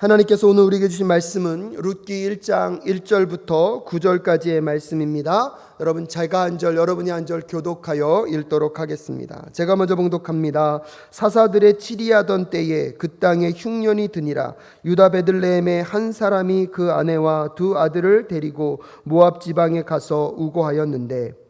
하나님께서 오늘 우리에게 주신 말씀은 룻기 1장 1절부터 9절까지의 말씀입니다. 여러분 제가 한 절 여러분이 한 절 교독하여 읽도록 하겠습니다. 제가 먼저 봉독합니다. 사사들의 치리하던 때에 그 땅에 흉년이 드니라. 유다 베들레헴의 한 사람이 그 아내와 두 아들을 데리고 모압 지방에 가서 우고하였는데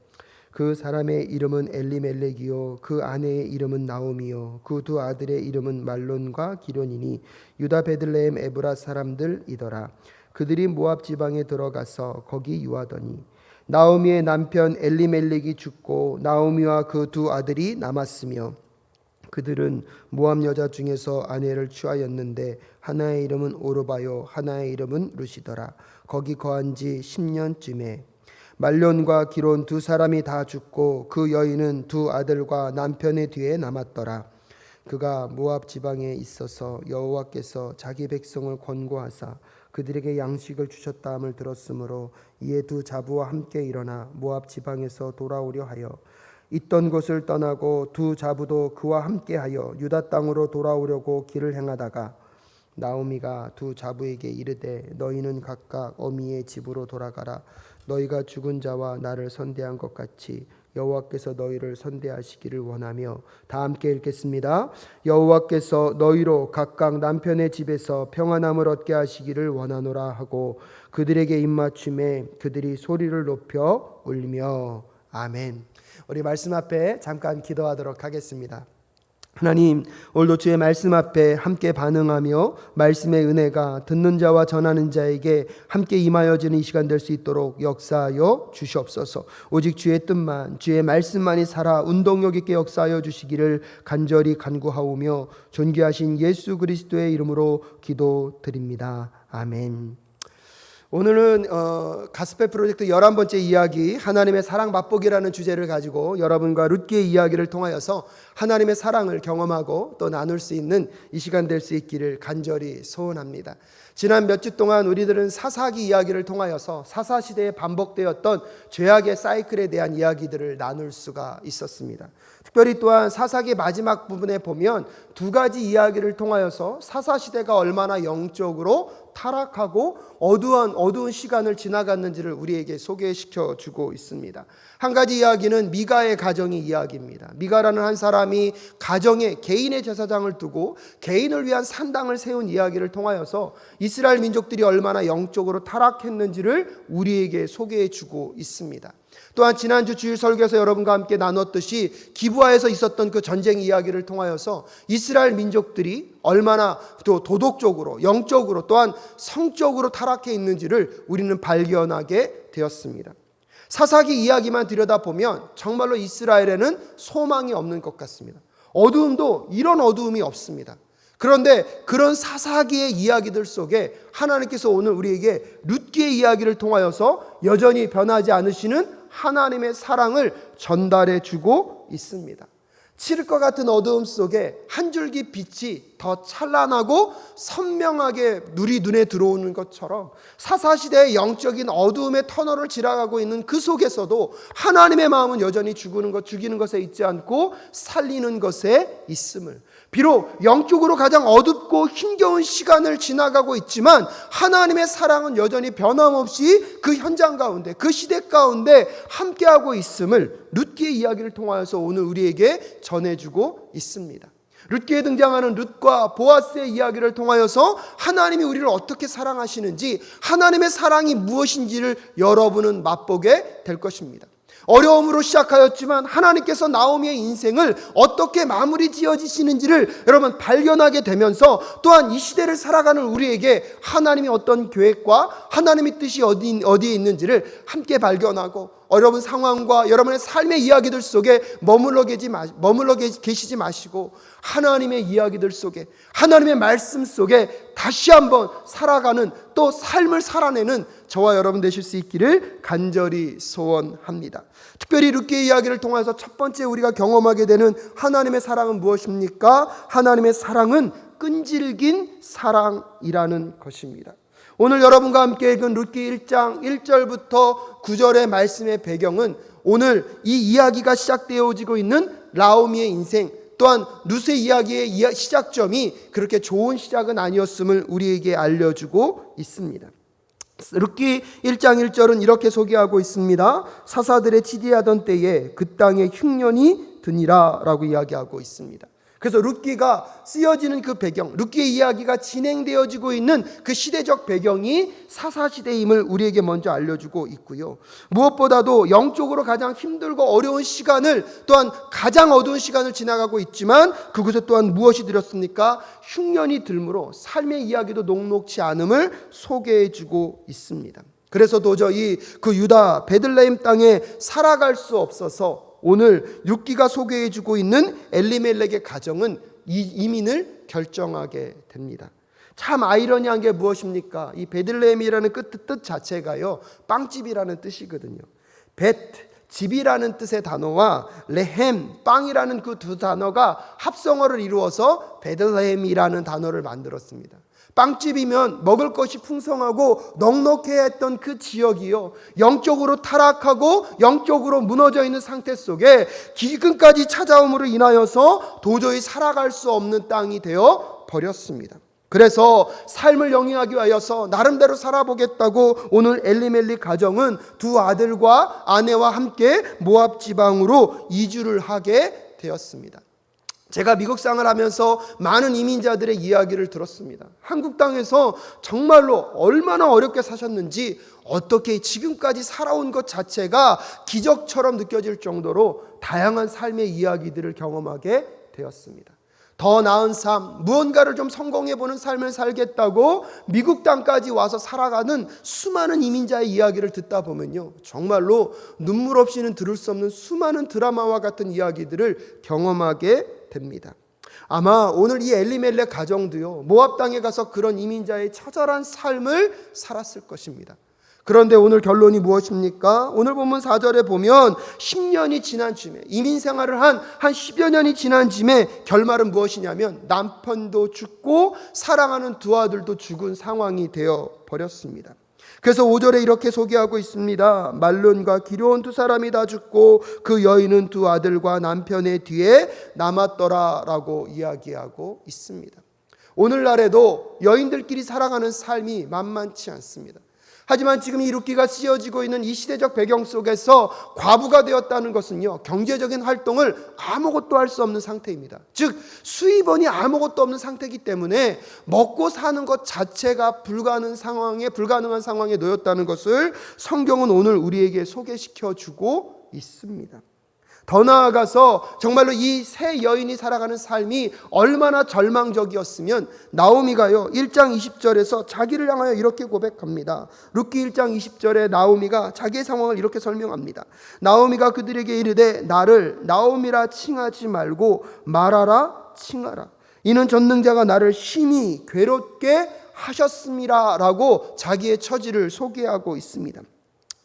그 사람의 이름은 엘리멜렉이요 그 아내의 이름은 나오미요 그 두 아들의 이름은 말론과 기련이니 유다 베들레헴 에브라 사람들이더라. 그들이 모압 지방에 들어가서 거기 유하더니 나오미의 남편 엘리멜렉이 죽고 나오미와 그 두 아들이 남았으며 그들은 모압 여자 중에서 아내를 취하였는데 하나의 이름은 오르바요 하나의 이름은 룻이더라. 거기 거한 지 10년쯤에 말론과 기론 두 사람이 다 죽고 그 여인은 두 아들과 남편의 뒤에 남았더라. 그가 모압 지방에 있어서 여호와께서 자기 백성을 권고하사 그들에게 양식을 주셨다함을 들었으므로 이에 두 자부와 함께 일어나 모압 지방에서 돌아오려 하여 있던 곳을 떠나고 두 자부도 그와 함께하여 유다 땅으로 돌아오려고 길을 행하다가 나오미가 두 자부에게 이르되 너희는 각각 어미의 집으로 돌아가라. 너희가 죽은 자와 나를 선대한 것 같이 여호와께서 너희를 선대하시기를 원하며. 다 함께 읽겠습니다. 여호와께서 너희로 각각 남편의 집에서 평안함을 얻게 하시기를 원하노라 하고 그들에게 입맞춤에 그들이 소리를 높여 울며. 아멘. 우리 말씀 앞에 잠깐 기도하도록 하겠습니다. 하나님, 오늘도 주의 말씀 앞에 함께 반응하며 말씀의 은혜가 듣는 자와 전하는 자에게 함께 임하여지는 이 시간 될 수 있도록 역사하여 주시옵소서. 오직 주의 뜻만, 주의 말씀만이 살아 운동력 있게 역사하여 주시기를 간절히 간구하오며 존귀하신 예수 그리스도의 이름으로 기도드립니다. 아멘. 오늘은 가스펠 프로젝트 11번째 이야기 하나님의 사랑 맛보기라는 주제를 가지고 여러분과 룻기의 이야기를 통하여서 하나님의 사랑을 경험하고 또 나눌 수 있는 이 시간 될 수 있기를 간절히 소원합니다. 지난 몇 주 동안 우리들은 사사기 이야기를 통하여서 사사시대에 반복되었던 죄악의 사이클에 대한 이야기들을 나눌 수가 있었습니다. 특별히 또한 사사기 마지막 부분에 보면 두 가지 이야기를 통하여서 사사시대가 얼마나 영적으로 타락하고 어두운 시간을 지나갔는지를 우리에게 소개시켜 주고 있습니다. 한 가지 이야기는 미가의 가정의 이야기입니다. 미가라는 한 사람이 가정에 개인의 제사장을 두고 개인을 위한 산당을 세운 이야기를 통하여서 이스라엘 민족들이 얼마나 영적으로 타락했는지를 우리에게 소개해 주고 있습니다. 또한 지난주 주일 설교에서 여러분과 함께 나눴듯이 기브아에서 있었던 그 전쟁 이야기를 통하여서 이스라엘 민족들이 얼마나 또 도덕적으로 영적으로 또한 성적으로 타락해 있는지를 우리는 발견하게 되었습니다. 사사기 이야기만 들여다보면 정말로 이스라엘에는 소망이 없는 것 같습니다. 어두움도 이런 어두움이 없습니다. 그런데 그런 사사기의 이야기들 속에 하나님께서 오늘 우리에게 룻기의 이야기를 통하여서 여전히 변하지 않으시는 하나님의 사랑을 전달해 주고 있습니다. 칠흑 것 같은 어두움 속에 한 줄기 빛이 더 찬란하고 선명하게 우리 눈에 들어오는 것처럼 사사시대의 영적인 어두움의 터널을 지나가고 있는 그 속에서도 하나님의 마음은 여전히 죽이는 것에 있지 않고 살리는 것에 있음을, 비록 영적으로 가장 어둡고 힘겨운 시간을 지나가고 있지만 하나님의 사랑은 여전히 변함없이 그 현장 가운데, 그 시대 가운데 함께하고 있음을 룻기의 이야기를 통하여서 오늘 우리에게 전해주고 있습니다. 룻기에 등장하는 룻과 보아스의 이야기를 통하여서 하나님이 우리를 어떻게 사랑하시는지, 하나님의 사랑이 무엇인지를 여러분은 맛보게 될 것입니다. 어려움으로 시작하였지만 하나님께서 나오미의 인생을 어떻게 마무리 지어지시는지를 여러분 발견하게 되면서 또한 이 시대를 살아가는 우리에게 하나님의 어떤 계획과 하나님의 뜻이 어디에 있는지를 함께 발견하고 여러분 상황과 여러분의 삶의 이야기들 속에 머물러 계시지 마시고 하나님의 이야기들 속에, 하나님의 말씀 속에 다시 한번 살아가는, 또 삶을 살아내는 저와 여러분 되실 수 있기를 간절히 소원합니다. 특별히 룻기의 이야기를 통해서 첫 번째 우리가 경험하게 되는 하나님의 사랑은 무엇입니까? 하나님의 사랑은 끈질긴 사랑이라는 것입니다. 오늘 여러분과 함께 읽은 룻기 1장 1절부터 9절의 말씀의 배경은 오늘 이 이야기가 시작되어지고 있는 나오미의 인생, 또한 룻의 이야기의 시작점이 그렇게 좋은 시작은 아니었음을 우리에게 알려주고 있습니다. 룻기 1장 1절은 이렇게 소개하고 있습니다. 사사들의 치디하던 때에 그 땅에 흉년이 드니라 라고 이야기하고 있습니다. 그래서 룻기가 쓰여지는 그 배경, 룻기의 이야기가 진행되어지고 있는 그 시대적 배경이 사사시대임을 우리에게 먼저 알려주고 있고요. 무엇보다도 영적으로 가장 힘들고 어려운 시간을, 또한 가장 어두운 시간을 지나가고 있지만 그곳에 또한 무엇이 들었습니까? 흉년이 들므로 삶의 이야기도 녹록지 않음을 소개해주고 있습니다. 그래서 도저히 그 유다 베들레헴 땅에 살아갈 수 없어서 오늘 룻기가 소개해주고 있는 엘리멜렉의 가정은 이민을 결정하게 됩니다. 참 아이러니한 게 무엇입니까? 이 베들레헴이라는 뜻 자체가요, 빵집이라는 뜻이거든요. 집이라는 뜻의 단어와 레헴, 빵이라는 그 두 단어가 합성어를 이루어서 베들레헴이라는 단어를 만들었습니다. 빵집이면 먹을 것이 풍성하고 넉넉해 했던 그 지역이요, 영적으로 타락하고 영적으로 무너져 있는 상태 속에 기근까지 찾아옴으로 인하여서 도저히 살아갈 수 없는 땅이 되어 버렸습니다. 그래서 삶을 영위하기 위하여서 나름대로 살아보겠다고 오늘 엘리멜렉 가정은 두 아들과 아내와 함께 모압 지방으로 이주를 하게 되었습니다. 제가 미국 생활을 하면서 많은 이민자들의 이야기를 들었습니다. 한국 땅에서 정말로 얼마나 어렵게 사셨는지, 어떻게 지금까지 살아온 것 자체가 기적처럼 느껴질 정도로 다양한 삶의 이야기들을 경험하게 되었습니다. 더 나은 삶, 무언가를 좀 성공해보는 삶을 살겠다고 미국 땅까지 와서 살아가는 수많은 이민자의 이야기를 듣다 보면요, 정말로 눈물 없이는 들을 수 없는 수많은 드라마와 같은 이야기들을 경험하게 됩니다. 아마 오늘 이 엘리멜렉 가정도요, 모압 땅에 가서 그런 이민자의 처절한 삶을 살았을 것입니다. 그런데 오늘 결론이 무엇입니까? 오늘 본문 4절에 보면 10년이 지난 즈음에, 이민 생활을 한 10여 년이 지난 즈음에 결말은 무엇이냐면 남편도 죽고 사랑하는 두 아들도 죽은 상황이 되어 버렸습니다. 그래서 5절에 이렇게 소개하고 있습니다. 말론과 기르온 두 사람이 다 죽고 그 여인은 두 아들과 남편의 뒤에 남았더라 라고 이야기하고 있습니다. 오늘날에도 여인들끼리 살아가는 삶이 만만치 않습니다. 하지만 지금 이 룻기가 쓰여지고 있는 이 시대적 배경 속에서 과부가 되었다는 것은요, 경제적인 활동을 아무것도 할 수 없는 상태입니다. 즉 수입원이 아무것도 없는 상태이기 때문에 먹고 사는 것 자체가 불가능한 상황에 놓였다는 것을 성경은 오늘 우리에게 소개시켜주고 있습니다. 더 나아가서 정말로 이 세 여인이 살아가는 삶이 얼마나 절망적이었으면 나오미가요 1장 20절에서 자기를 향하여 이렇게 고백합니다. 룻기 1장 20절에 나오미가 자기의 상황을 이렇게 설명합니다. 나오미가 그들에게 이르되 나를 나오미라 칭하지 말고 말하라 칭하라. 이는 전능자가 나를 심히 괴롭게 하셨습니다 라고 자기의 처지를 소개하고 있습니다.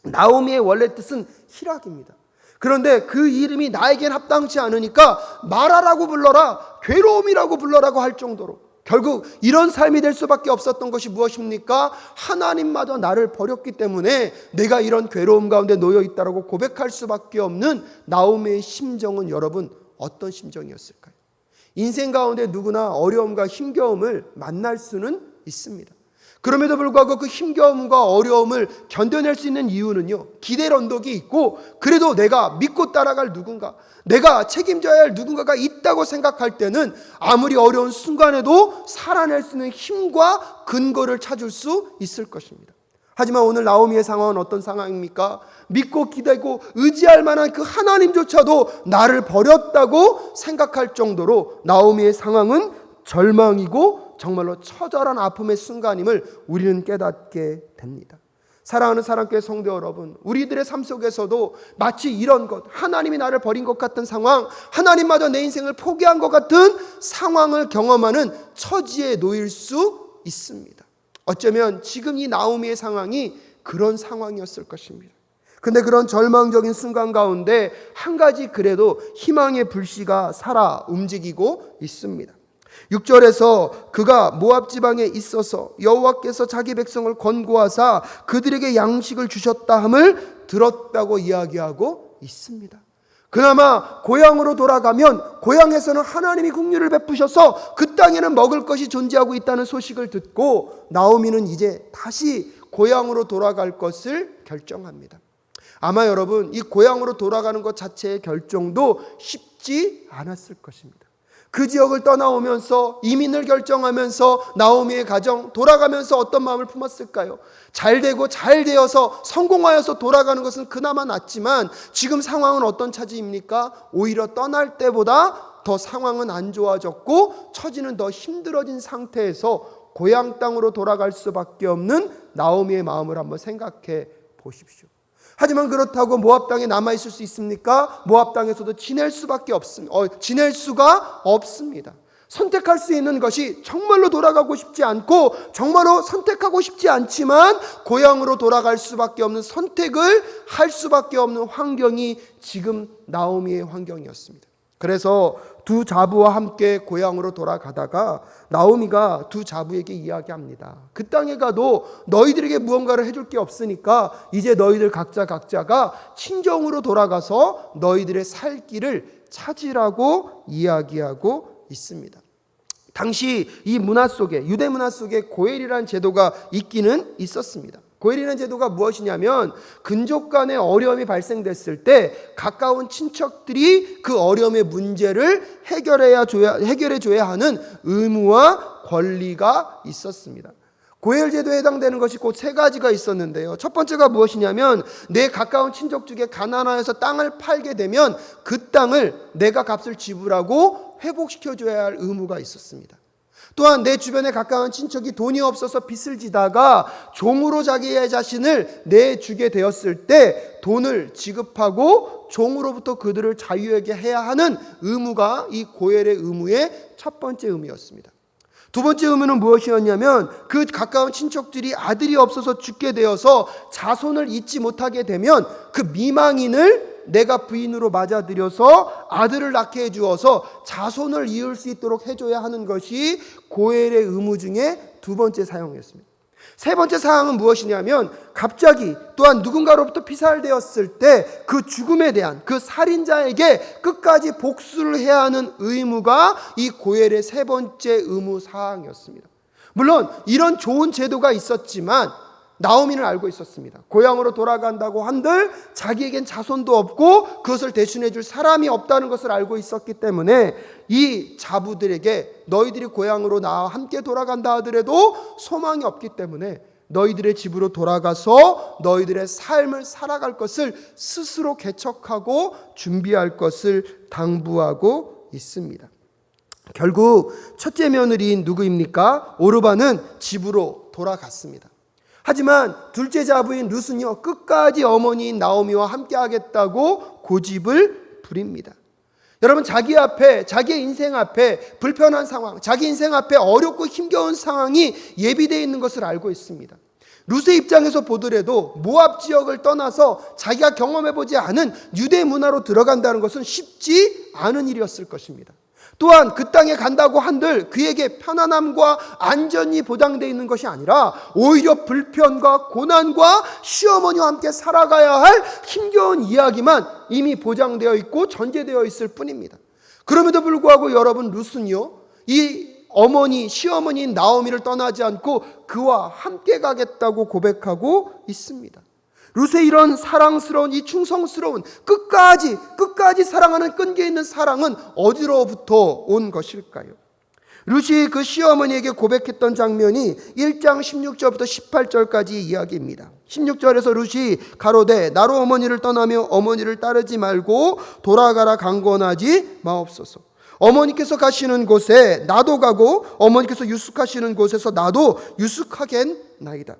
나오미의 원래 뜻은 희락입니다. 그런데 그 이름이 나에겐 합당치 않으니까 마라라고 불러라, 괴로움이라고 불러라고 할 정도로 결국 이런 삶이 될 수밖에 없었던 것이 무엇입니까? 하나님마저 나를 버렸기 때문에 내가 이런 괴로움 가운데 놓여 있다라고 고백할 수밖에 없는 나오미의 심정은 여러분 어떤 심정이었을까요? 인생 가운데 누구나 어려움과 힘겨움을 만날 수는 있습니다. 그럼에도 불구하고 그 힘겨움과 어려움을 견뎌낼 수 있는 이유는요, 기댈 언덕이 있고 그래도 내가 믿고 따라갈 누군가, 내가 책임져야 할 누군가가 있다고 생각할 때는 아무리 어려운 순간에도 살아낼 수 있는 힘과 근거를 찾을 수 있을 것입니다. 하지만 오늘 나오미의 상황은 어떤 상황입니까? 믿고 기대고 의지할 만한 그 하나님조차도 나를 버렸다고 생각할 정도로 나오미의 상황은 절망이고 정말로 처절한 아픔의 순간임을 우리는 깨닫게 됩니다. 사랑하는 사랑교회 성도 여러분, 우리들의 삶 속에서도 마치 이런 것, 하나님이 나를 버린 것 같은 상황, 하나님마저 내 인생을 포기한 것 같은 상황을 경험하는 처지에 놓일 수 있습니다. 어쩌면 지금 이 나오미의 상황이 그런 상황이었을 것입니다. 근데 그런 절망적인 순간 가운데 한 가지 그래도 희망의 불씨가 살아 움직이고 있습니다. 6절에서 그가 모압 지방에 있어서 여호와께서 자기 백성을 건고하사 그들에게 양식을 주셨다 함을 들었다고 이야기하고 있습니다. 그나마 고향으로 돌아가면 고향에서는 하나님이 긍휼을 베푸셔서 그 땅에는 먹을 것이 존재하고 있다는 소식을 듣고 나오미는 이제 다시 고향으로 돌아갈 것을 결정합니다. 아마 여러분, 이 고향으로 돌아가는 것 자체의 결정도 쉽지 않았을 것입니다. 그 지역을 떠나오면서 이민을 결정하면서 나오미의 가정 돌아가면서 어떤 마음을 품었을까요? 잘 되고 잘 되어서 성공하여서 돌아가는 것은 그나마 낫지만 지금 상황은 어떤 차지입니까? 오히려 떠날 때보다 더 상황은 안 좋아졌고 처지는 더 힘들어진 상태에서 고향 땅으로 돌아갈 수밖에 없는 나오미의 마음을 한번 생각해 보십시오. 하지만 그렇다고 모압 땅에 남아 있을 수 있습니까? 모압 땅에서도 지낼 수가 없습니다. 선택할 수 있는 것이 정말로 돌아가고 싶지 않고 정말로 선택하고 싶지 않지만 고향으로 돌아갈 수밖에 없는 선택을 할 수밖에 없는 환경이 지금 나오미의 환경이었습니다. 그래서 두 자부와 함께 고향으로 돌아가다가 나오미가 두 자부에게 이야기합니다. 그 땅에 가도 너희들에게 무언가를 해줄 게 없으니까 이제 너희들 각자가 친정으로 돌아가서 너희들의 살 길을 찾으라고 이야기하고 있습니다. 당시 이 문화 속에, 유대 문화 속에 고엘이라는 제도가 있기는 있었습니다. 고엘이라는 제도가 무엇이냐면 근족 간의 어려움이 발생됐을 때 가까운 친척들이 그 어려움의 문제를 해결해 줘야 하는 의무와 권리가 있었습니다. 고엘 제도에 해당되는 것이 곧 세 가지가 있었는데요. 첫 번째가 무엇이냐면 내 가까운 친족 중에 가난하여서 땅을 팔게 되면 그 땅을 내가 값을 지불하고 회복시켜 줘야 할 의무가 있었습니다. 또한 내 주변에 가까운 친척이 돈이 없어서 빚을 지다가 종으로 자기의 자신을 내주게 되었을 때 돈을 지급하고 종으로부터 그들을 자유하게 해야 하는 의무가 이 고엘의 의무의 첫 번째 의무였습니다. 두 번째 의무는 무엇이었냐면 그 가까운 친척들이 아들이 없어서 죽게 되어서 자손을 잇지 못하게 되면 그 미망인을 내가 부인으로 맞아들여서 아들을 낳게 해주어서 자손을 이을 수 있도록 해줘야 하는 것이 고엘의 의무 중에 두 번째 사항이었습니다. 세 번째 사항은 무엇이냐면 갑자기 또한 누군가로부터 피살되었을 때 그 죽음에 대한 그 살인자에게 끝까지 복수를 해야 하는 의무가 이 고엘의 세 번째 의무 사항이었습니다. 물론 이런 좋은 제도가 있었지만 나오미는 알고 있었습니다. 고향으로 돌아간다고 한들 자기에겐 자손도 없고 그것을 대신해 줄 사람이 없다는 것을 알고 있었기 때문에 이 자부들에게 너희들이 고향으로 나와 함께 돌아간다 하더라도 소망이 없기 때문에 너희들의 집으로 돌아가서 너희들의 삶을 살아갈 것을 스스로 개척하고 준비할 것을 당부하고 있습니다. 결국 첫째 며느리인 누구입니까? 오르바는 집으로 돌아갔습니다. 하지만 둘째 자부인 룻은요 끝까지 어머니인 나오미와 함께 하겠다고 고집을 부립니다. 여러분, 자기 앞에, 자기의 인생 앞에 불편한 상황, 자기 인생 앞에 어렵고 힘겨운 상황이 예비되어 있는 것을 알고 있습니다. 룻의 입장에서 보더라도 모압 지역을 떠나서 자기가 경험해보지 않은 유대 문화로 들어간다는 것은 쉽지 않은 일이었을 것입니다. 또한 그 땅에 간다고 한들 그에게 편안함과 안전이 보장되어 있는 것이 아니라 오히려 불편과 고난과 시어머니와 함께 살아가야 할 힘겨운 이야기만 이미 보장되어 있고 전제되어 있을 뿐입니다. 그럼에도 불구하고 여러분, 룻은요 이 어머니, 시어머니인 나오미를 떠나지 않고 그와 함께 가겠다고 고백하고 있습니다. 룻의 이런 사랑스러운, 이 충성스러운, 끝까지 사랑하는 끈기 있는 사랑은 어디로부터 온 것일까요? 룻이 그 시어머니에게 고백했던 장면이 1장 16절부터 18절까지 이야기입니다. 16절에서 룻이 가로되 나로 어머니를 떠나며 어머니를 따르지 말고 돌아가라 강권하지 마옵소서. 어머니께서 가시는 곳에 나도 가고 어머니께서 유숙하시는 곳에서 나도 유숙하겠나이다.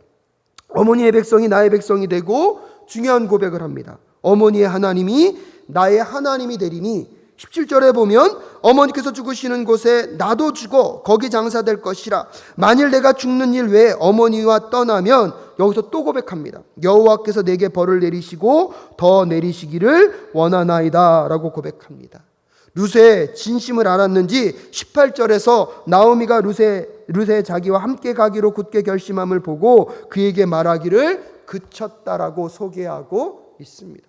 어머니의 백성이 나의 백성이 되고 중요한 고백을 합니다. 어머니의 하나님이 나의 하나님이 되리니 17절에 보면 어머니께서 죽으시는 곳에 나도 죽어 거기 장사될 것이라. 만일 내가 죽는 일 외에 어머니와 떠나면, 여기서 또 고백합니다. 여호와께서 내게 벌을 내리시고 더 내리시기를 원하나이다 라고 고백합니다. 룻의 진심을 알았는지 18절에서 나오미가 룻의 자기와 함께 가기로 굳게 결심함을 보고 그에게 말하기를 그쳤다라고 소개하고 있습니다.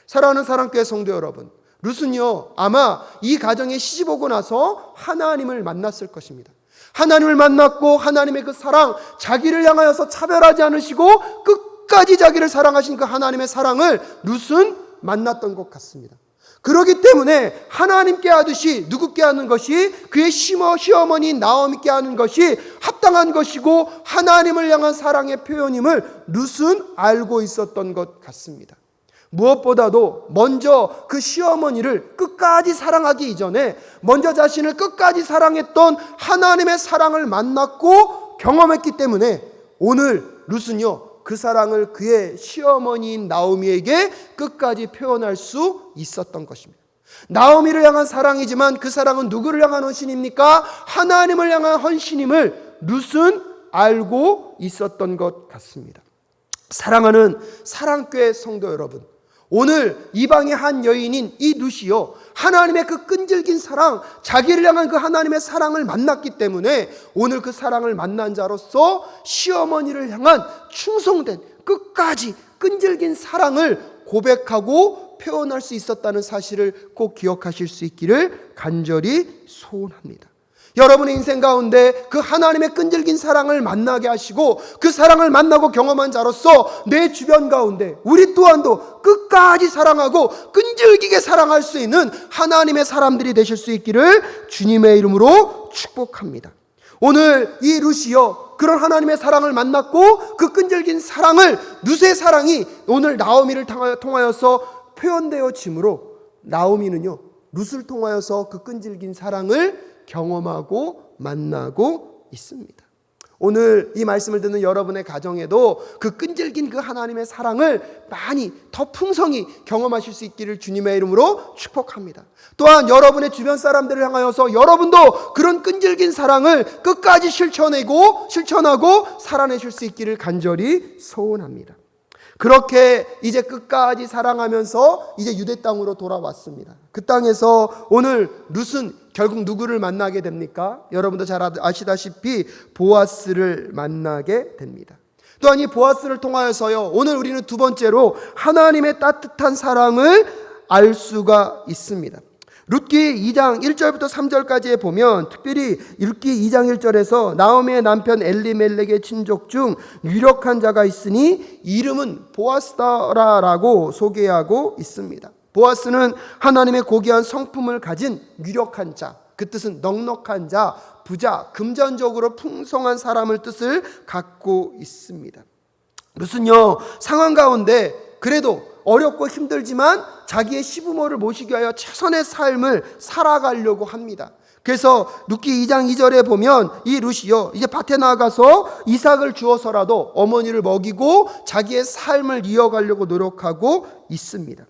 사랑하는 사랑교회 성도 여러분, 룻은요 아마 이 가정에 시집 오고 나서 하나님을 만났을 것입니다. 하나님을 만났고 하나님의 그 사랑, 자기를 향하여서 차별하지 않으시고 끝까지 자기를 사랑하신 그 하나님의 사랑을 룻은 만났던 것 같습니다. 그렇기 때문에 하나님께 하듯이 누구께 하는 것이 그의 시어머니 나오미께 하는 것이 합당한 것이고 하나님을 향한 사랑의 표현임을 룻은 알고 있었던 것 같습니다. 무엇보다도 먼저 그 시어머니를 끝까지 사랑하기 이전에 먼저 자신을 끝까지 사랑했던 하나님의 사랑을 만났고 경험했기 때문에 오늘 룻은요 그 사랑을 그의 시어머니인 나오미에게 끝까지 표현할 수 있었던 것입니다. 나오미를 향한 사랑이지만 그 사랑은 누구를 향한 헌신입니까? 하나님을 향한 헌신임을 룻은 알고 있었던 것 같습니다. 사랑하는 사랑교회 성도 여러분, 오늘 이방의 한 여인인 이 룻이요 하나님의 그 끈질긴 사랑, 자기를 향한 그 하나님의 사랑을 만났기 때문에 오늘 그 사랑을 만난 자로서 시어머니를 향한 충성된 끝까지 끈질긴 사랑을 고백하고 표현할 수 있었다는 사실을 꼭 기억하실 수 있기를 간절히 소원합니다. 여러분의 인생 가운데 그 하나님의 끈질긴 사랑을 만나게 하시고 그 사랑을 만나고 경험한 자로서 내 주변 가운데 우리 또한도 끝까지 사랑하고 끈질기게 사랑할 수 있는 하나님의 사람들이 되실 수 있기를 주님의 이름으로 축복합니다. 오늘 이 룻이요 그런 하나님의 사랑을 만났고 그 끈질긴 사랑을 룻의 사랑이 오늘 나오미를 통하여서 표현되어지므로 나오미는요 룻을 통하여서 그 끈질긴 사랑을 경험하고 만나고 있습니다. 오늘 이 말씀을 듣는 여러분의 가정에도 그 끈질긴 그 하나님의 사랑을 많이 더 풍성히 경험하실 수 있기를 주님의 이름으로 축복합니다. 또한 여러분의 주변 사람들을 향하여서 여러분도 그런 끈질긴 사랑을 끝까지 실천하고 살아내실 수 있기를 간절히 소원합니다. 그렇게 이제 끝까지 사랑하면서 이제 유대 땅으로 돌아왔습니다. 그 땅에서 오늘 룻은 결국 누구를 만나게 됩니까? 여러분도 잘 아시다시피 보아스를 만나게 됩니다. 또한 이 보아스를 통하여서요 오늘 우리는 두 번째로 하나님의 따뜻한 사랑을 알 수가 있습니다. 룻기 2장 1절부터 3절까지에 보면 특별히 룻기 2장 1절에서 나오미의 남편 엘리멜렉의 친족 중 유력한 자가 있으니 이름은 보아스다라고 소개하고 있습니다. 보아스는 하나님의 고귀한 성품을 가진 유력한 자, 그 뜻은 넉넉한 자, 부자, 금전적으로 풍성한 사람을 뜻을 갖고 있습니다. 룻은요 상황 가운데 그래도 어렵고 힘들지만 자기의 시부모를 모시기 위하여 최선의 삶을 살아가려고 합니다. 그래서 룻기 2장 2절에 보면 이 룻이요 이제 밭에 나가서 이삭을 주어서라도 어머니를 먹이고 자기의 삶을 이어가려고 노력하고 있습니다.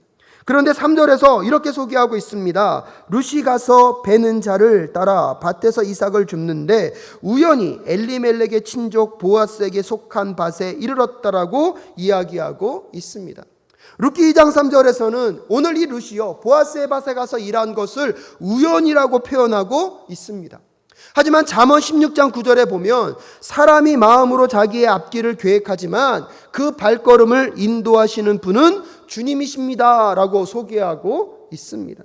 그런데 3절에서 이렇게 소개하고 있습니다. 룻이 가서 베는 자를 따라 밭에서 이삭을 줍는데 우연히 엘리멜렉의 친족 보아스에게 속한 밭에 이르렀다라고 이야기하고 있습니다. 룻기 2장 3절에서는 오늘 이 룻이요 보아스의 밭에 가서 일한 것을 우연이라고 표현하고 있습니다. 하지만 잠언 16장 9절에 보면 사람이 마음으로 자기의 앞길을 계획하지만 그 발걸음을 인도하시는 분은 주님이십니다 라고 소개하고 있습니다.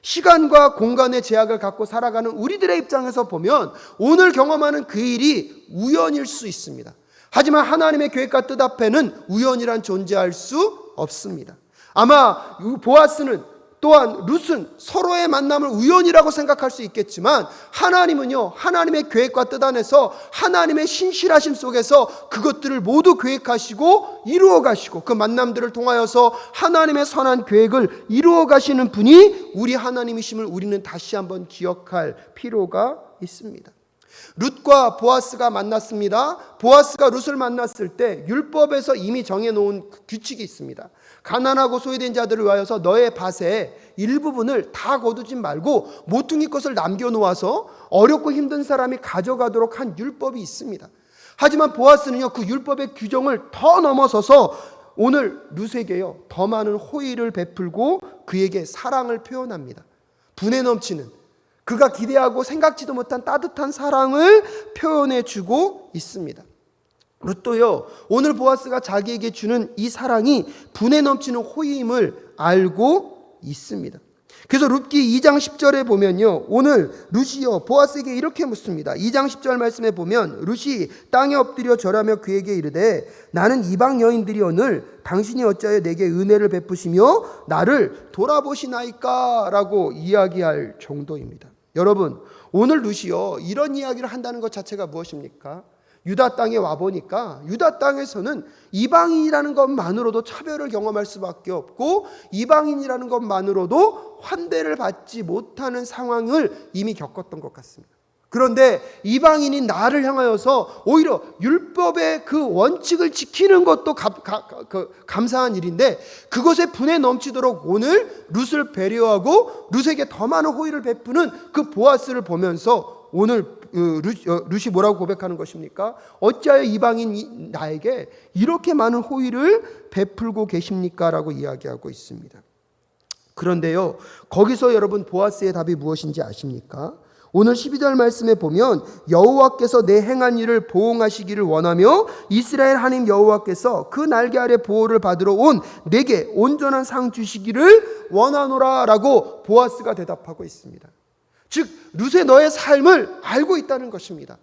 시간과 공간의 제약을 갖고 살아가는 우리들의 입장에서 보면 오늘 경험하는 그 일이 우연일 수 있습니다. 하지만 하나님의 계획과 뜻 앞에는 우연이란 존재할 수 없습니다. 아마 보아스는 또한 룻은 서로의 만남을 우연이라고 생각할 수 있겠지만 하나님은요 하나님의 계획과 뜻 안에서 하나님의 신실하심 속에서 그것들을 모두 계획하시고 이루어 가시고 그 만남들을 통하여서 하나님의 선한 계획을 이루어 가시는 분이 우리 하나님이심을 우리는 다시 한번 기억할 필요가 있습니다. 룻과 보아스가 만났습니다. 보아스가 룻을 만났을 때 율법에서 이미 정해놓은 규칙이 있습니다. 가난하고 소외된 자들을 위하여서 너의 밭의 일부분을 다 거두지 말고 모퉁이 것을 남겨놓아서 어렵고 힘든 사람이 가져가도록 한 율법이 있습니다. 하지만 보아스는요 그 율법의 규정을 더 넘어서서 오늘 룻에게요 더 많은 호의를 베풀고 그에게 사랑을 표현합니다. 분에 넘치는 그가 기대하고 생각지도 못한 따뜻한 사랑을 표현해 주고 있습니다. 룻도요 오늘 보아스가 자기에게 주는 이 사랑이 분에 넘치는 호의임을 알고 있습니다. 그래서 룻기 2장 10절에 보면요, 오늘 룻이요 보아스에게 이렇게 묻습니다. 2장 10절 말씀에 보면 룻이 땅에 엎드려 절하며 그에게 이르되 나는 이방 여인들이 오늘 당신이 어찌하여 내게 은혜를 베푸시며 나를 돌아보시나이까 라고 이야기할 정도입니다. 여러분, 오늘 룻이요 이런 이야기를 한다는 것 자체가 무엇입니까? 유다 땅에 와보니까 유다 땅에서는 이방인이라는 것만으로도 차별을 경험할 수밖에 없고 이방인이라는 것만으로도 환대를 받지 못하는 상황을 이미 겪었던 것 같습니다. 그런데 이방인인 나를 향하여서 오히려 율법의 그 원칙을 지키는 것도 감사한 일인데 그것에 분에 넘치도록 오늘 룻을 배려하고 룻에게 더 많은 호의를 베푸는 그 보아스를 보면서 오늘 룻이 뭐라고 고백하는 것입니까? 어찌하여 이방인 나에게 이렇게 많은 호의를 베풀고 계십니까? 라고 이야기하고 있습니다. 그런데요, 거기서 여러분 보아스의 답이 무엇인지 아십니까? 오늘 12절 말씀에 보면 여호와께서 내 행한 일을 보응하시기를 원하며 이스라엘 하나님 여호와께서 그 날개 아래 보호를 받으러 온 내게 온전한 상 주시기를 원하노라 라고 보아스가 대답하고 있습니다. 즉 룻의 너의 삶을 알고 있다는 것입니다.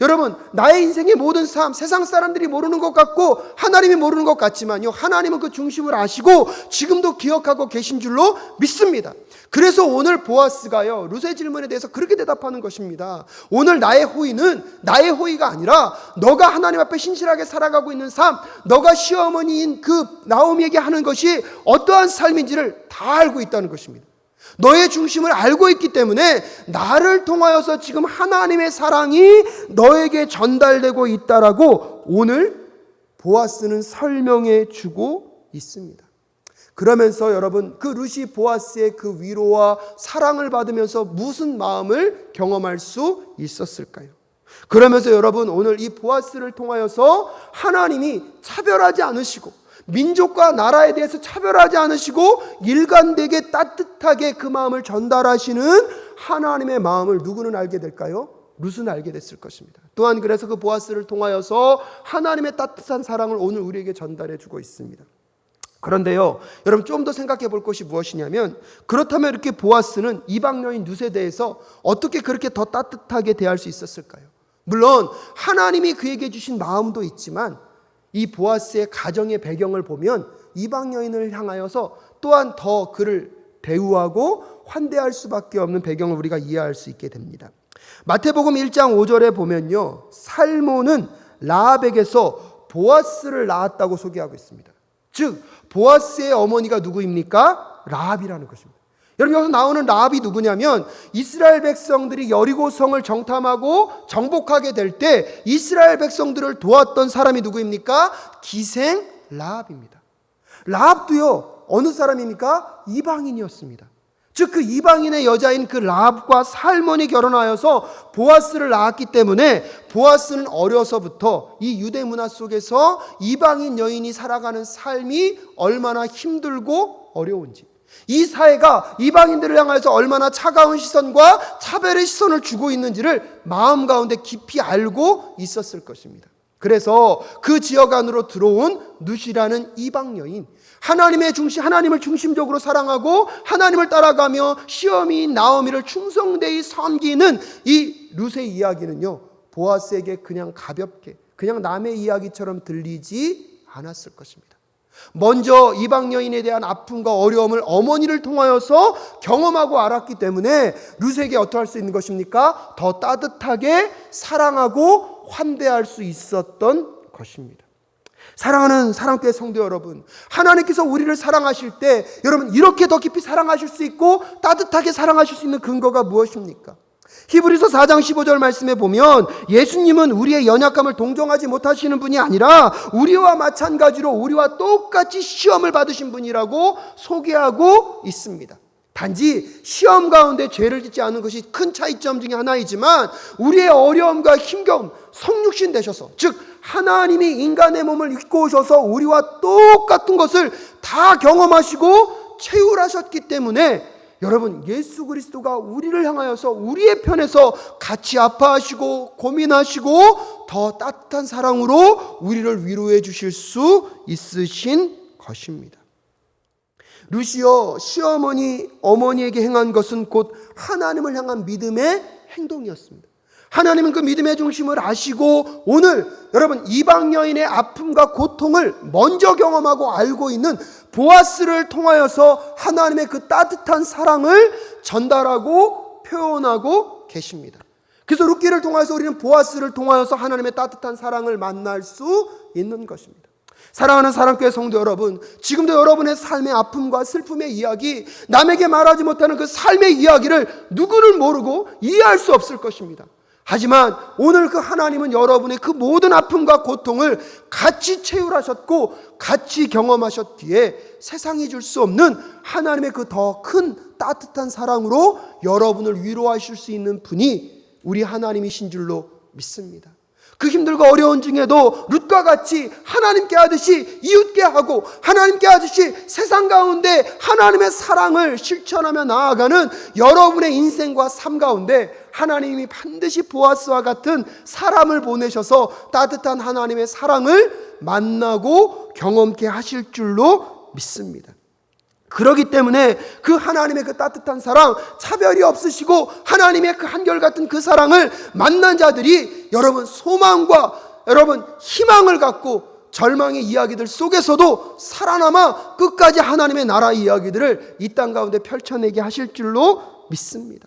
여러분, 나의 인생의 모든 삶, 세상 사람들이 모르는 것 같고 하나님이 모르는 것 같지만요, 하나님은 그 중심을 아시고 지금도 기억하고 계신 줄로 믿습니다. 그래서 오늘 보아스가요 룻의 질문에 대해서 그렇게 대답하는 것입니다. 오늘 나의 호의는 나의 호의가 아니라 너가 하나님 앞에 신실하게 살아가고 있는 삶, 너가 시어머니인 그 나오미에게 하는 것이 어떠한 삶인지를 다 알고 있다는 것입니다. 너의 중심을 알고 있기 때문에 나를 통하여서 지금 하나님의 사랑이 너에게 전달되고 있다라고 오늘 보아스는 설명해 주고 있습니다. 그러면서 여러분, 그 룻이 보아스의 그 위로와 사랑을 받으면서 무슨 마음을 경험할 수 있었을까요? 그러면서 여러분, 오늘 이 보아스를 통하여서 하나님이 차별하지 않으시고 민족과 나라에 대해서 차별하지 않으시고 일관되게 따뜻하게 그 마음을 전달하시는 하나님의 마음을 누구는 알게 될까요? 룻은 알게 됐을 것입니다. 또한 그래서 그 보아스를 통하여서 하나님의 따뜻한 사랑을 오늘 우리에게 전달해 주고 있습니다. 그런데요, 여러분 좀 더 생각해 볼 것이 무엇이냐면, 그렇다면 이렇게 보아스는 이방 여인 룻에 대해서 어떻게 그렇게 더 따뜻하게 대할 수 있었을까요? 물론 하나님이 그에게 주신 마음도 있지만 이 보아스의 가정의 배경을 보면 이방 여인을 향하여서 또한 더 그를 대우하고 환대할 수밖에 없는 배경을 우리가 이해할 수 있게 됩니다. 마태복음 1장 5절에 보면요, 살모는 라합에게서 보아스를 낳았다고 소개하고 있습니다. 즉 보아스의 어머니가 누구입니까? 라합이라는 것입니다. 여러분, 여기서 나오는 라합이 누구냐면 이스라엘 백성들이 여리고성을 정탐하고 정복하게 될 때 이스라엘 백성들을 도왔던 사람이 누구입니까? 기생 라합입니다. 라합도요 어느 사람입니까? 이방인이었습니다. 즉 그 이방인의 여자인 그 라합과 살몬이 결혼하여서 보아스를 낳았기 때문에 보아스는 어려서부터 이 유대 문화 속에서 이방인 여인이 살아가는 삶이 얼마나 힘들고 어려운지, 이 사회가 이방인들을 향해서 얼마나 차가운 시선과 차별의 시선을 주고 있는지를 마음 가운데 깊이 알고 있었을 것입니다. 그래서 그 지역 안으로 들어온 룻이라는 이방 여인, 하나님을 중심적으로 사랑하고 하나님을 따라가며 시어미인 나오미를 충성되이 섬기는 이 룻의 이야기는요, 보아스에게 그냥 가볍게, 그냥 남의 이야기처럼 들리지 않았을 것입니다. 먼저 이방 여인에 대한 아픔과 어려움을 어머니를 통하여서 경험하고 알았기 때문에 룻에게 어떠할 수 있는 것입니까? 더 따뜻하게 사랑하고 환대할 수 있었던 것입니다. 사랑하는 사랑교회 성도 여러분, 하나님께서 우리를 사랑하실 때 여러분 이렇게 더 깊이 사랑하실 수 있고 따뜻하게 사랑하실 수 있는 근거가 무엇입니까? 히브리서 4장 15절 말씀에 보면 예수님은 우리의 연약함을 동정하지 못하시는 분이 아니라 우리와 마찬가지로 우리와 똑같이 시험을 받으신 분이라고 소개하고 있습니다. 단지 시험 가운데 죄를 짓지 않은 것이 큰 차이점 중에 하나이지만 우리의 어려움과 힘겨움, 성육신 되셔서, 즉 하나님이 인간의 몸을 입고 오셔서 우리와 똑같은 것을 다 경험하시고 체휼하셨기 때문에 여러분, 예수 그리스도가 우리를 향하여서 우리의 편에서 같이 아파하시고 고민하시고 더 따뜻한 사랑으로 우리를 위로해 주실 수 있으신 것입니다. 루시오 시어머니 어머니에게 행한 것은 곧 하나님을 향한 믿음의 행동이었습니다. 하나님은 그 믿음의 중심을 아시고 오늘 여러분 이방 여인의 아픔과 고통을 먼저 경험하고 알고 있는 보아스를 통하여서 하나님의 그 따뜻한 사랑을 전달하고 표현하고 계십니다. 그래서 룻기를 통해서 우리는 보아스를 통하여서 하나님의 따뜻한 사랑을 만날 수 있는 것입니다. 사랑하는 사랑교회 성도 여러분, 지금도 여러분의 삶의 아픔과 슬픔의 이야기, 남에게 말하지 못하는 그 삶의 이야기를 누구를 모르고 이해할 수 없을 것입니다. 하지만 오늘 그 하나님은 여러분의 그 모든 아픔과 고통을 같이 체휼하셨고 같이 경험하셨기에 세상이 줄 수 없는 하나님의 그 더 큰 따뜻한 사랑으로 여러분을 위로하실 수 있는 분이 우리 하나님이신 줄로 믿습니다. 그 힘들고 어려운 중에도 룻과 같이 하나님께 하듯이 이웃께 하고 하나님께 하듯이 세상 가운데 하나님의 사랑을 실천하며 나아가는 여러분의 인생과 삶 가운데 하나님이 반드시 보아스와 같은 사람을 보내셔서 따뜻한 하나님의 사랑을 만나고 경험케 하실 줄로 믿습니다. 그렇기 때문에 그 하나님의 그 따뜻한 사랑, 차별이 없으시고 하나님의 그 한결같은 그 사랑을 만난 자들이 여러분 소망과 여러분 희망을 갖고 절망의 이야기들 속에서도 살아남아 끝까지 하나님의 나라 이야기들을 이 땅 가운데 펼쳐내게 하실 줄로 믿습니다.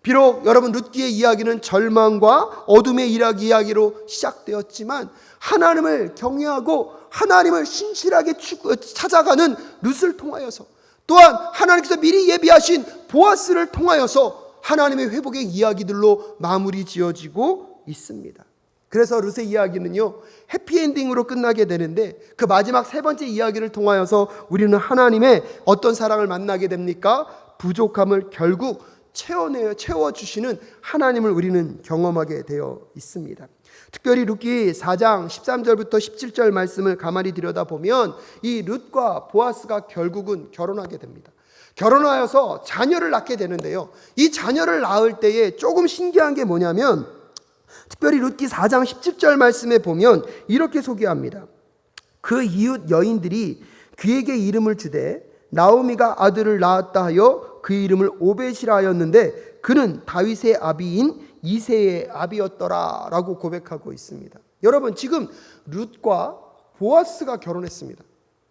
비록 여러분 룻기의 이야기는 절망과 어둠의 이야기로 시작되었지만 하나님을 경외하고 하나님을 신실하게 찾아가는 룻을 통하여서 또한 하나님께서 미리 예비하신 보아스를 통하여서 하나님의 회복의 이야기들로 마무리 지어지고 있습니다. 그래서 룻의 이야기는요 해피엔딩으로 끝나게 되는데 그 마지막 세 번째 이야기를 통하여서 우리는 하나님의 어떤 사랑을 만나게 됩니까? 부족함을 결국 채워주시는 하나님을 우리는 경험하게 되어 있습니다. 특별히 룻기 4장 13절부터 17절 말씀을 가만히 들여다보면 이 룻과 보아스가 결국은 결혼하게 됩니다. 결혼하여서 자녀를 낳게 되는데요, 이 자녀를 낳을 때에 조금 신기한 게 뭐냐면 특별히 룻기 4장 17절 말씀에 보면 이렇게 소개합니다. 그 이웃 여인들이 그에게 이름을 주되 나오미가 아들을 낳았다 하여 그 이름을 오벳이라 하였는데 그는 다윗의 아비인 이새의 아비였더라 라고 고백하고 있습니다. 여러분 지금 룻과 보아스가 결혼했습니다.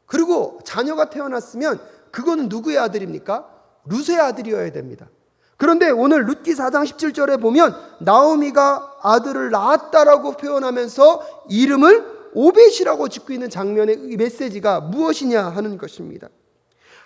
그리고 자녀가 태어났으면 그거는 누구의 아들입니까? 룻의 아들이어야 됩니다. 그런데 오늘 룻기 4장 17절에 보면 나오미가 아들을 낳았다라고 표현하면서 이름을 오벳이라고 짓고 있는 장면의 메시지가 무엇이냐 하는 것입니다.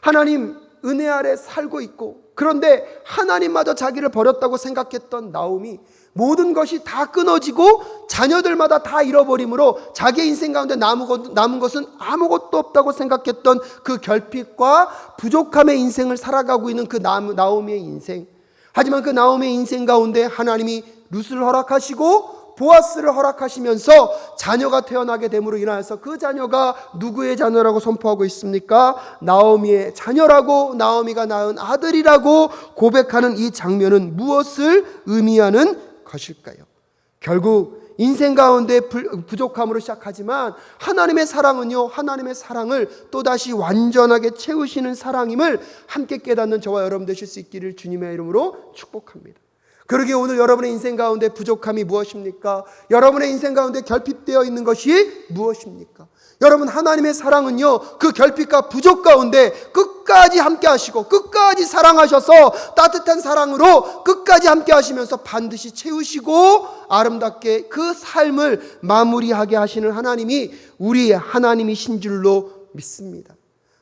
하나님 은혜 아래 살고 있고 그런데 하나님마저 자기를 버렸다고 생각했던 나오미, 모든 것이 다 끊어지고 자녀들마다 다 잃어버림으로 자기의 인생 가운데 남은 것은 아무것도 없다고 생각했던 그 결핍과 부족함의 인생을 살아가고 있는 그 나오미의 인생. 하지만 그 나오미의 인생 가운데 하나님이 룻을 허락하시고 보아스를 허락하시면서 자녀가 태어나게 됨으로 인하여서 그 자녀가 누구의 자녀라고 선포하고 있습니까? 나오미의 자녀라고, 나오미가 낳은 아들이라고 고백하는 이 장면은 무엇을 의미하는 것일까요? 결국 인생 가운데 부족함으로 시작하지만 하나님의 사랑은요, 하나님의 사랑을 또다시 완전하게 채우시는 사랑임을 함께 깨닫는 저와 여러분 되실 수 있기를 주님의 이름으로 축복합니다. 그러기에 오늘 여러분의 인생 가운데 부족함이 무엇입니까? 여러분의 인생 가운데 결핍되어 있는 것이 무엇입니까? 여러분 하나님의 사랑은요 그 결핍과 부족 가운데 끝까지 함께 하시고 끝까지 사랑하셔서 따뜻한 사랑으로 끝까지 함께 하시면서 반드시 채우시고 아름답게 그 삶을 마무리하게 하시는 하나님이 우리의 하나님이신 줄로 믿습니다.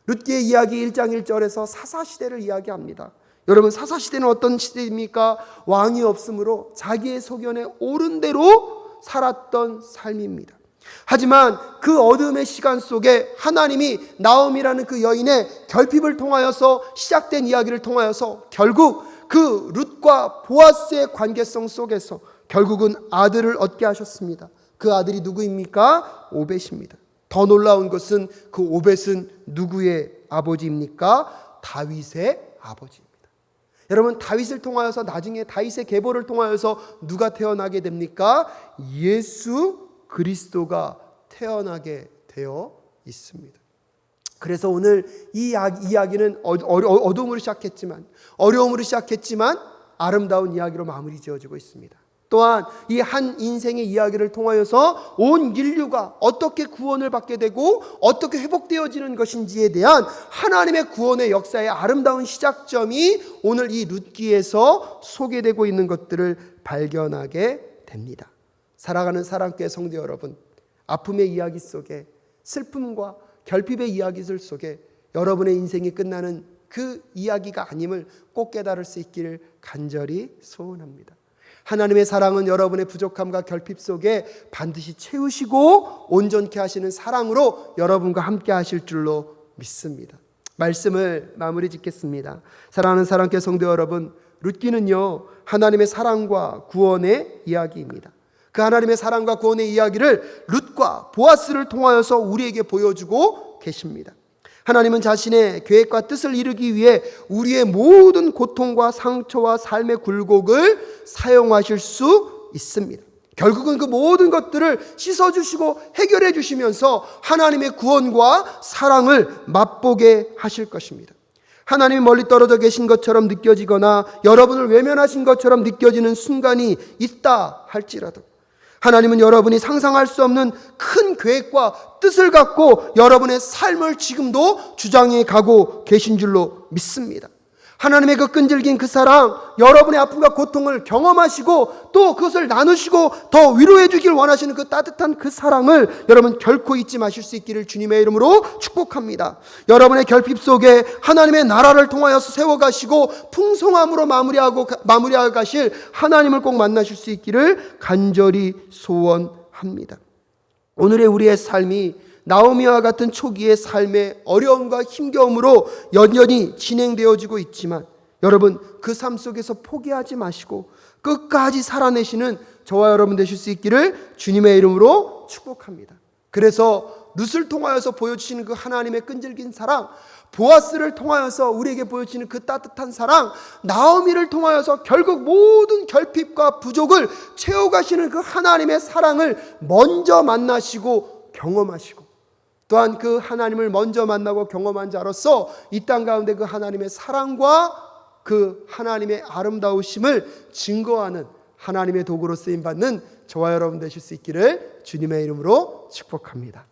룻기의 이야기 1장 1절에서 사사시대를 이야기합니다. 여러분 사사시대는 어떤 시대입니까? 왕이 없으므로 자기의 소견에 옳은 대로 살았던 삶입니다. 하지만 그 어둠의 시간 속에 하나님이 나오미라는 그 여인의 결핍을 통하여서 시작된 이야기를 통하여서 결국 그 룻과 보아스의 관계성 속에서 결국은 아들을 얻게 하셨습니다. 그 아들이 누구입니까? 오벳입니다. 더 놀라운 것은 그 오벳은 누구의 아버지입니까? 다윗의 아버지입니다. 여러분 다윗을 통하여서 나중에 다윗의 계보를 통하여서 누가 태어나게 됩니까? 예수 그리스도가 태어나게 되어 있습니다. 그래서 오늘 이 이야기는 어둠으로 시작했지만, 어려움으로 시작했지만 아름다운 이야기로 마무리 지어지고 있습니다. 또한 이 한 인생의 이야기를 통하여서 온 인류가 어떻게 구원을 받게 되고 어떻게 회복되어지는 것인지에 대한 하나님의 구원의 역사의 아름다운 시작점이 오늘 이 룻기에서 소개되고 있는 것들을 발견하게 됩니다. 사랑하는 사랑교회 성도 여러분, 아픔의 이야기 속에, 슬픔과 결핍의 이야기들 속에 여러분의 인생이 끝나는 그 이야기가 아님을 꼭 깨달을 수 있기를 간절히 소원합니다. 하나님의 사랑은 여러분의 부족함과 결핍 속에 반드시 채우시고 온전케 하시는 사랑으로 여러분과 함께 하실 줄로 믿습니다. 말씀을 마무리 짓겠습니다. 사랑하는 사랑교회 성도 여러분, 룻기는요, 하나님의 사랑과 구원의 이야기입니다. 그 하나님의 사랑과 구원의 이야기를 룻과 보아스를 통하여서 우리에게 보여주고 계십니다. 하나님은 자신의 계획과 뜻을 이루기 위해 우리의 모든 고통과 상처와 삶의 굴곡을 사용하실 수 있습니다. 결국은 그 모든 것들을 씻어주시고 해결해 주시면서 하나님의 구원과 사랑을 맛보게 하실 것입니다. 하나님이 멀리 떨어져 계신 것처럼 느껴지거나 여러분을 외면하신 것처럼 느껴지는 순간이 있다 할지라도 하나님은 여러분이 상상할 수 없는 큰 계획과 뜻을 갖고 여러분의 삶을 지금도 주장해 가고 계신 줄로 믿습니다. 하나님의 그 끈질긴 그 사랑, 여러분의 아픔과 고통을 경험하시고 또 그것을 나누시고 더 위로해 주길 원하시는 그 따뜻한 그 사랑을 여러분 결코 잊지 마실 수 있기를 주님의 이름으로 축복합니다. 여러분의 결핍 속에 하나님의 나라를 통하여서 세워가시고 풍성함으로 마무리하고 가실 하나님을 꼭 만나실 수 있기를 간절히 소원합니다. 오늘의 우리의 삶이 나오미와 같은 초기의 삶의 어려움과 힘겨움으로 여전히 진행되어지고 있지만 여러분 그 삶 속에서 포기하지 마시고 끝까지 살아내시는 저와 여러분 되실 수 있기를 주님의 이름으로 축복합니다. 그래서 룻을 통하여서 보여주시는 그 하나님의 끈질긴 사랑, 보아스를 통하여서 우리에게 보여주시는 그 따뜻한 사랑, 나오미를 통하여서 결국 모든 결핍과 부족을 채워가시는 그 하나님의 사랑을 먼저 만나시고 경험하시고 또한 그 하나님을 먼저 만나고 경험한 자로서 이 땅 가운데 그 하나님의 사랑과 그 하나님의 아름다우심을 증거하는 하나님의 도구로 쓰임받는 저와 여러분 되실 수 있기를 주님의 이름으로 축복합니다.